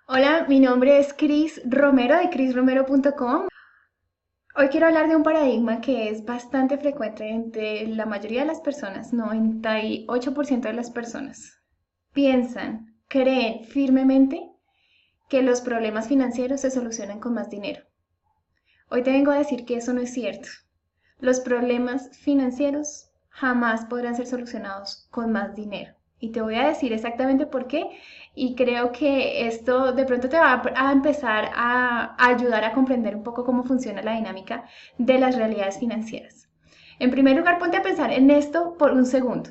Hola, mi nombre es Cris Romero de crisromero.com. Hoy quiero hablar de un paradigma que es bastante frecuente entre la mayoría de las personas, 98% de las personas. Piensan, creen firmemente que los problemas financieros se solucionan con más dinero. Hoy te vengo a decir que eso no es cierto. Los problemas financieros jamás podrán ser solucionados con más dinero. Y te voy a decir exactamente por qué. Y creo que esto de pronto te va a empezar a ayudar a comprender un poco cómo funciona la dinámica de las realidades financieras. En primer lugar, ponte a pensar en esto por un segundo.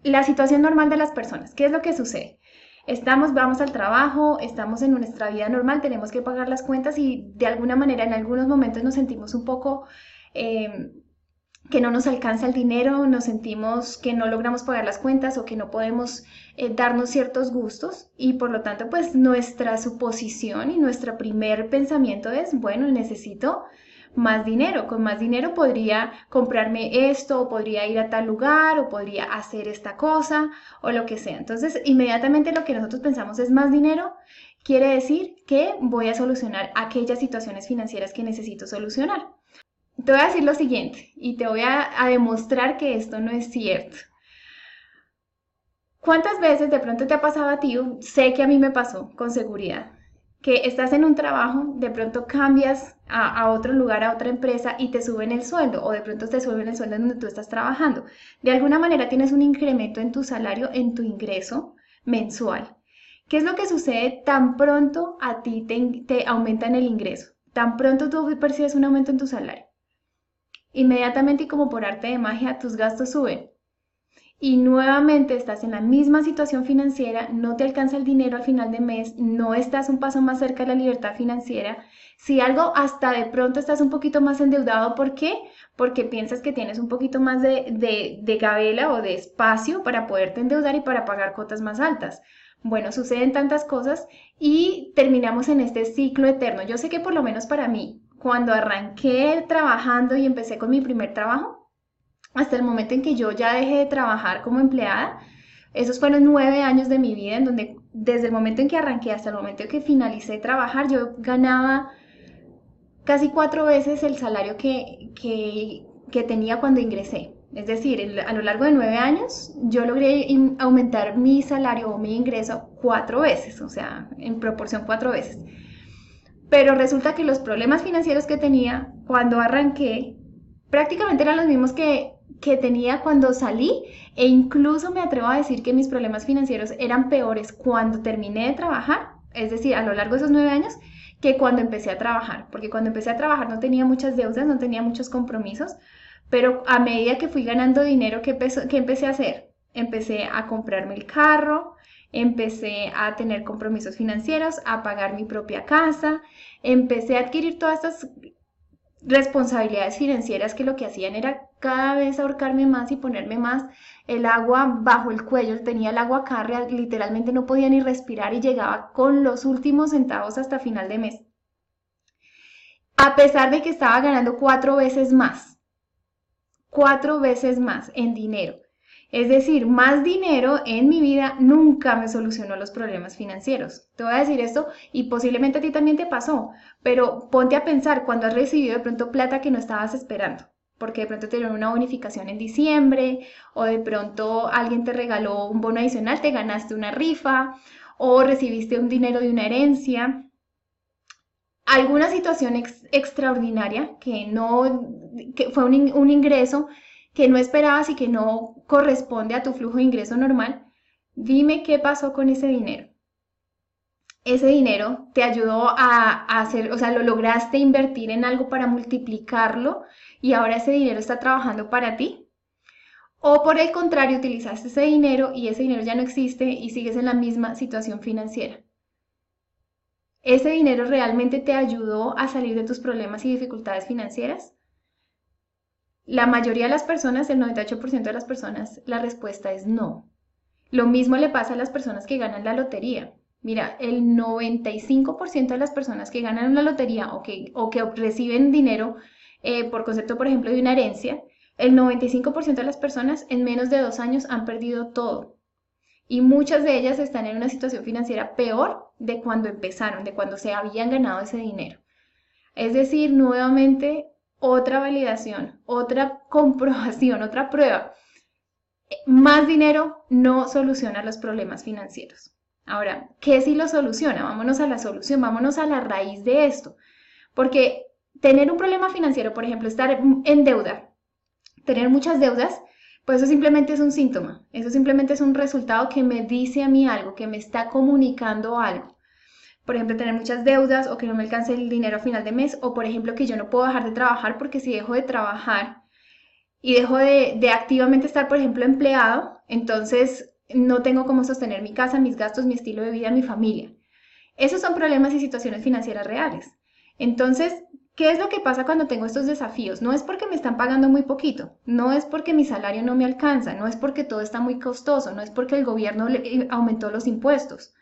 La situación normal de las personas. ¿Qué es lo que sucede? Vamos al trabajo, estamos en nuestra vida normal, tenemos que pagar las cuentas y de alguna manera en algunos momentos nos sentimos un poco eh, que no nos alcanza el dinero, nos sentimos que no logramos pagar las cuentas o que no podemos darnos ciertos gustos y por lo tanto pues nuestra suposición y nuestro primer pensamiento es, bueno, necesito más dinero, con más dinero podría comprarme esto o podría ir a tal lugar o podría hacer esta cosa o lo que sea. Entonces inmediatamente lo que nosotros pensamos es más dinero, quiere decir que voy a solucionar aquellas situaciones financieras que necesito solucionar. Te voy a decir lo siguiente y te voy a demostrar que esto no es cierto. ¿Cuántas veces de pronto te ha pasado a ti? Sé que a mí me pasó con seguridad, que estás en un trabajo, de pronto cambias a otro lugar, a otra empresa y te suben el sueldo o de pronto te suben el sueldo donde tú estás trabajando. De alguna manera tienes un incremento en tu salario, en tu ingreso mensual. ¿Qué es lo que sucede tan pronto a ti te aumentan el ingreso? Tan pronto tú percibes un aumento en tu salario. Inmediatamente y como por arte de magia, tus gastos suben. Y nuevamente estás en la misma situación financiera, no te alcanza el dinero al final de mes, no estás un paso más cerca de la libertad financiera. Si algo, hasta de pronto estás un poquito más endeudado, ¿por qué? Porque piensas que tienes un poquito más de gabela o de espacio para poderte endeudar y para pagar cuotas más altas. Bueno, suceden tantas cosas y terminamos en este ciclo eterno. Yo sé que por lo menos para mí, cuando arranqué trabajando y empecé con mi primer trabajo, hasta el momento en que yo ya dejé de trabajar como empleada, esos fueron 9 años de mi vida en donde desde el momento en que arranqué hasta el momento en que finalicé trabajar, yo ganaba casi 4 veces el salario que tenía cuando ingresé. Es decir, a lo largo de 9 años yo logré aumentar mi salario o mi ingreso 4 veces, o sea, en proporción 4 veces. Pero resulta que los problemas financieros que tenía cuando arranqué prácticamente eran los mismos que tenía cuando salí e incluso me atrevo a decir que mis problemas financieros eran peores cuando terminé de trabajar, es decir, a lo largo de esos 9 años, que cuando empecé a trabajar, porque cuando empecé a trabajar no tenía muchas deudas, no tenía muchos compromisos, pero a medida que fui ganando dinero, ¿qué empecé a hacer? Empecé a comprarme el carro, empecé a tener compromisos financieros, a pagar mi propia casa, empecé a adquirir todas estas responsabilidades financieras que lo que hacían era cada vez ahorcarme más y ponerme más el agua bajo el cuello, tenía el agua acá, literalmente no podía ni respirar y llegaba con los últimos centavos hasta final de mes, a pesar de que estaba ganando 4 veces más en dinero. Es decir, más dinero en mi vida nunca me solucionó los problemas financieros. Te voy a decir esto y posiblemente a ti también te pasó, pero ponte a pensar cuando has recibido de pronto plata que no estabas esperando, porque de pronto te dieron una bonificación en diciembre o de pronto alguien te regaló un bono adicional, te ganaste una rifa o recibiste un dinero de una herencia, alguna situación extraordinaria que fue un ingreso que no esperabas y que no corresponde a tu flujo de ingreso normal, dime qué pasó con ese dinero. Ese dinero te ayudó a hacer, o sea, lo lograste invertir en algo para multiplicarlo y ahora ese dinero está trabajando para ti. O por el contrario, utilizaste ese dinero y ese dinero ya no existe y sigues en la misma situación financiera. ¿Ese dinero realmente te ayudó a salir de tus problemas y dificultades financieras? La mayoría de las personas, el 98% de las personas, la respuesta es no. Lo mismo le pasa a las personas que ganan la lotería. Mira, el 95% de las personas que ganan la lotería o que reciben dinero por concepto, por ejemplo, de una herencia, el 95% de las personas en menos de 2 años han perdido todo. y muchas de ellas están en una situación financiera peor de cuando empezaron, de cuando se habían ganado ese dinero. Es decir, nuevamente otra validación, otra comprobación, otra prueba. Más dinero no soluciona los problemas financieros. Ahora, ¿qué sí lo soluciona? Vámonos a la solución, vámonos a la raíz de esto. Porque tener un problema financiero, por ejemplo, estar en deuda, tener muchas deudas, pues eso simplemente es un síntoma, eso simplemente es un resultado que me dice a mí algo, que me está comunicando algo. Por ejemplo, tener muchas deudas o que no me alcance el dinero a final de mes, o por ejemplo que yo no puedo dejar de trabajar porque si dejo de trabajar y dejo de activamente estar, por ejemplo, empleado, entonces no tengo cómo sostener mi casa, mis gastos, mi estilo de vida, mi familia. Esos son problemas y situaciones financieras reales. Entonces, ¿qué es lo que pasa cuando tengo estos desafíos? No es porque me están pagando muy poquito, no es porque mi salario no me alcanza, no es porque todo está muy costoso, no es porque el gobierno aumentó los impuestos.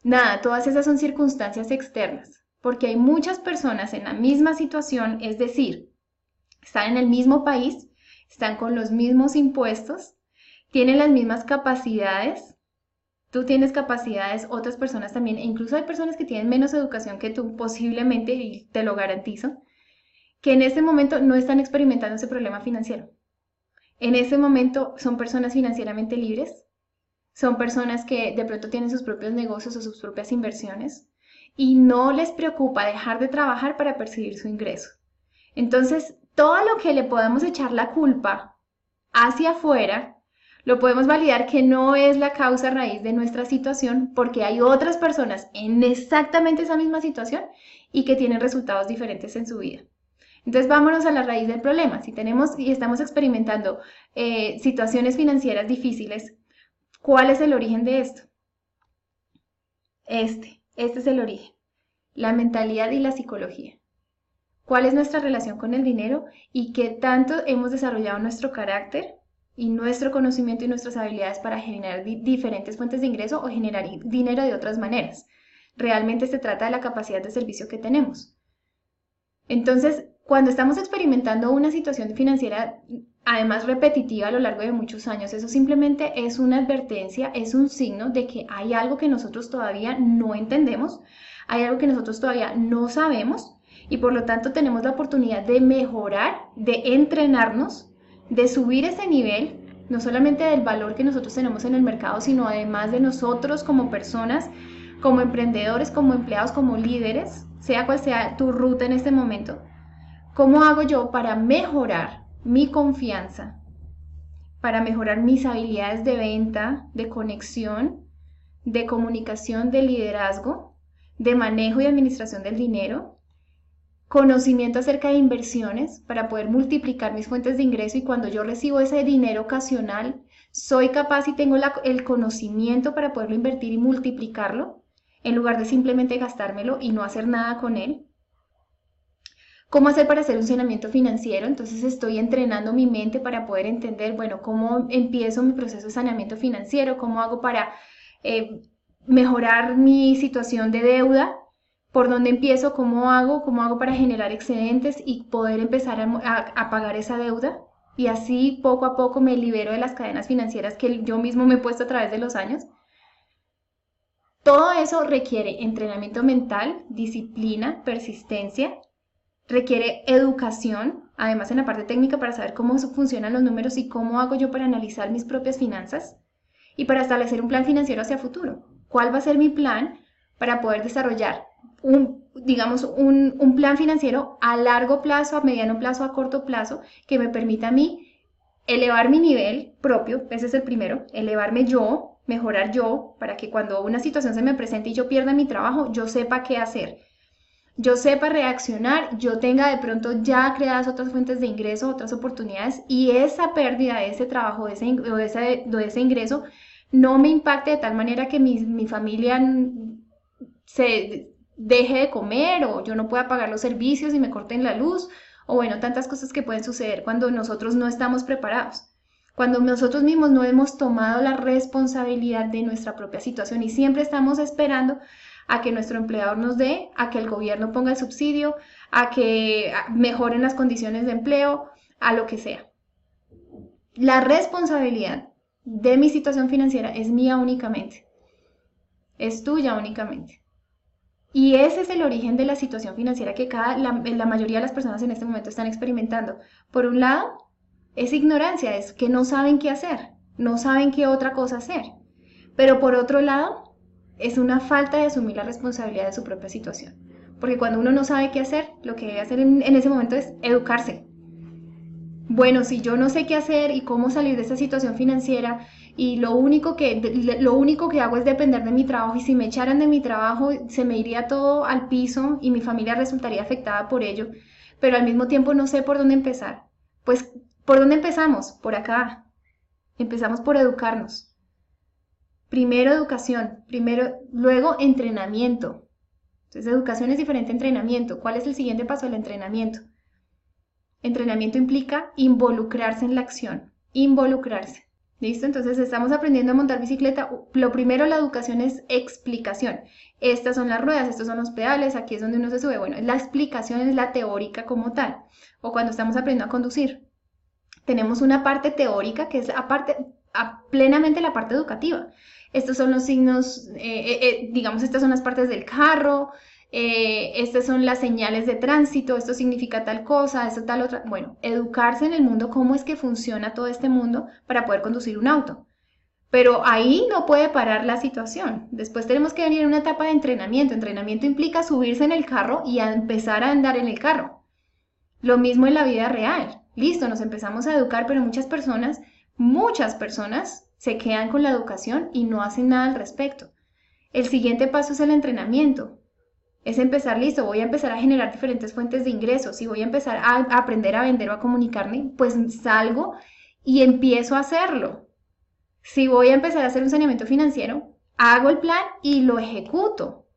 Nada, todas esas son circunstancias externas, porque hay muchas personas en la misma situación, es decir, están en el mismo país, están con los mismos impuestos, tienen las mismas capacidades, tú tienes capacidades, otras personas también, e incluso hay personas que tienen menos educación que tú, posiblemente, y te lo garantizo, que en este momento no están experimentando ese problema financiero. En este momento son personas financieramente libres, son personas que de pronto tienen sus propios negocios o sus propias inversiones y no les preocupa dejar de trabajar para percibir su ingreso. Entonces, todo lo que le podamos echar la culpa hacia afuera, lo podemos validar que no es la causa raíz de nuestra situación porque hay otras personas en exactamente esa misma situación y que tienen resultados diferentes en su vida. Entonces vámonos a la raíz del problema. Si tenemos y estamos experimentando situaciones financieras difíciles, ¿cuál es el origen de esto? Este es el origen. La mentalidad y la psicología. ¿Cuál es nuestra relación con el dinero y qué tanto hemos desarrollado nuestro carácter y nuestro conocimiento y nuestras habilidades para generar diferentes fuentes de ingreso o generar dinero de otras maneras? Realmente se trata de la capacidad de servicio que tenemos. Entonces, cuando estamos experimentando una situación financiera, además repetitiva a lo largo de muchos años, eso simplemente es una advertencia, es un signo de que hay algo que nosotros todavía no entendemos, hay algo que nosotros todavía no sabemos y por lo tanto tenemos la oportunidad de mejorar, de entrenarnos, de subir ese nivel, no solamente del valor que nosotros tenemos en el mercado, sino además de nosotros como personas, como emprendedores, como empleados, como líderes, sea cual sea tu ruta en este momento. ¿Cómo hago yo para mejorar mi confianza, para mejorar mis habilidades de venta, de conexión, de comunicación, de liderazgo, de manejo y administración del dinero, conocimiento acerca de inversiones para poder multiplicar mis fuentes de ingreso y cuando yo recibo ese dinero ocasional, soy capaz y tengo el conocimiento para poderlo invertir y multiplicarlo en lugar de simplemente gastármelo y no hacer nada con él? ¿Cómo hacer para hacer un saneamiento financiero? Entonces estoy entrenando mi mente para poder entender, bueno, cómo empiezo mi proceso de saneamiento financiero, cómo hago para mejorar mi situación de deuda, por dónde empiezo, cómo hago para generar excedentes y poder empezar a pagar esa deuda. Y así poco a poco me libero de las cadenas financieras que yo mismo me he puesto a través de los años. Todo eso requiere entrenamiento mental, disciplina, persistencia, requiere educación, además en la parte técnica para saber cómo funcionan los números y cómo hago yo para analizar mis propias finanzas y para establecer un plan financiero hacia futuro. ¿Cuál va a ser mi plan para poder desarrollar un plan financiero a largo plazo, a mediano plazo, a corto plazo, que me permita a mí elevar mi nivel propio? Ese es el primero, elevarme yo, mejorar yo, para que cuando una situación se me presente y yo pierda mi trabajo, yo sepa qué hacer, yo sepa reaccionar, yo tenga de pronto ya creadas otras fuentes de ingreso, otras oportunidades y esa pérdida de ese trabajo, de ese ingreso, no me impacte de tal manera que mi familia se deje de comer o yo no pueda pagar los servicios y me corten la luz o bueno, tantas cosas que pueden suceder cuando nosotros no estamos preparados. Cuando nosotros mismos no hemos tomado la responsabilidad de nuestra propia situación y siempre estamos esperando a que nuestro empleador nos dé, a que el gobierno ponga el subsidio, a que mejoren las condiciones de empleo, a lo que sea. La responsabilidad de mi situación financiera es mía únicamente, es tuya únicamente. Y ese es el origen de la situación financiera que la mayoría de las personas en este momento están experimentando. Por un lado, es ignorancia, es que no saben qué hacer, no saben qué otra cosa hacer. Pero por otro lado, es una falta de asumir la responsabilidad de su propia situación. Porque cuando uno no sabe qué hacer, lo que debe hacer en ese momento es educarse. Bueno, si yo no sé qué hacer y cómo salir de esta situación financiera y lo único que hago es depender de mi trabajo y si me echaran de mi trabajo se me iría todo al piso y mi familia resultaría afectada por ello, pero al mismo tiempo no sé por dónde empezar. Pues, ¿por dónde empezamos? Por acá. Empezamos por educarnos. Primero educación, luego entrenamiento. Entonces, educación es diferente a entrenamiento. ¿Cuál es el siguiente paso? El entrenamiento. Entrenamiento implica involucrarse en la acción, involucrarse. ¿Listo? Entonces estamos aprendiendo a montar bicicleta. Lo primero, la educación es explicación. Estas son las ruedas, estos son los pedales, aquí es donde uno se sube. Bueno, la explicación es la teórica como tal. O cuando estamos aprendiendo a conducir. Tenemos una parte teórica que es plenamente la parte educativa. Estos son los signos, digamos, estas son las partes del carro, estas son las señales de tránsito, esto significa tal cosa, esto tal otra. Bueno, educarse en el mundo, cómo es que funciona todo este mundo para poder conducir un auto. Pero ahí no puede parar la situación. Después tenemos que venir a una etapa de entrenamiento. Entrenamiento implica subirse en el carro y a empezar a andar en el carro. Lo mismo en la vida real. Listo, nos empezamos a educar, pero muchas personas se quedan con la educación y no hacen nada al respecto. El siguiente paso es el entrenamiento. Es empezar, listo, voy a empezar a generar diferentes fuentes de ingresos. Si voy a empezar a aprender a vender o a comunicarme, pues salgo y empiezo a hacerlo. Si voy a empezar a hacer un saneamiento financiero, hago el plan y lo ejecuto.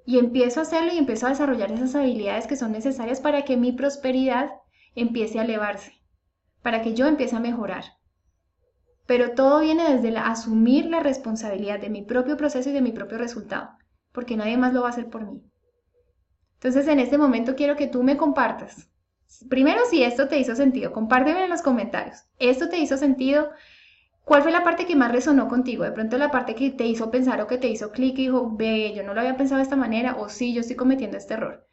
Y empiezo a hacerlo y empiezo a desarrollar esas habilidades que son necesarias para que mi prosperidad empiece a elevarse, para que yo empiece a mejorar. Pero todo viene desde asumir la responsabilidad de mi propio proceso y de mi propio resultado, porque nadie más lo va a hacer por mí. Entonces, en este momento quiero que tú me compartas. Primero, si esto te hizo sentido, compárteme en los comentarios. ¿Esto te hizo sentido? ¿Cuál fue la parte que más resonó contigo? De pronto la parte que te hizo pensar o que te hizo clic y dijo, ve, yo no lo había pensado de esta manera, o sí, yo estoy cometiendo este error.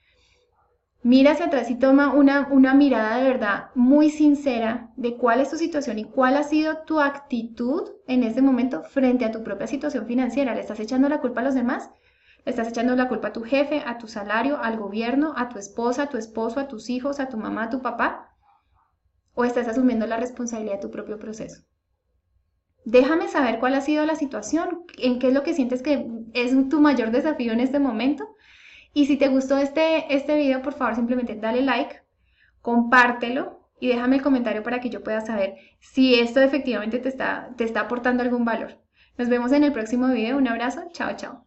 Mira hacia atrás y toma una mirada de verdad muy sincera de cuál es tu situación y cuál ha sido tu actitud en este momento frente a tu propia situación financiera. ¿Le estás echando la culpa a los demás? ¿Le estás echando la culpa a tu jefe, a tu salario, al gobierno, a tu esposa, a tu esposo, a tus hijos, a tu mamá, a tu papá? ¿O estás asumiendo la responsabilidad de tu propio proceso? Déjame saber cuál ha sido la situación, en qué es lo que sientes que es tu mayor desafío en este momento. Y si te gustó este video, por favor, simplemente dale like, compártelo y déjame el comentario para que yo pueda saber si esto efectivamente te está aportando algún valor. Nos vemos en el próximo video. Un abrazo. Chao, chao.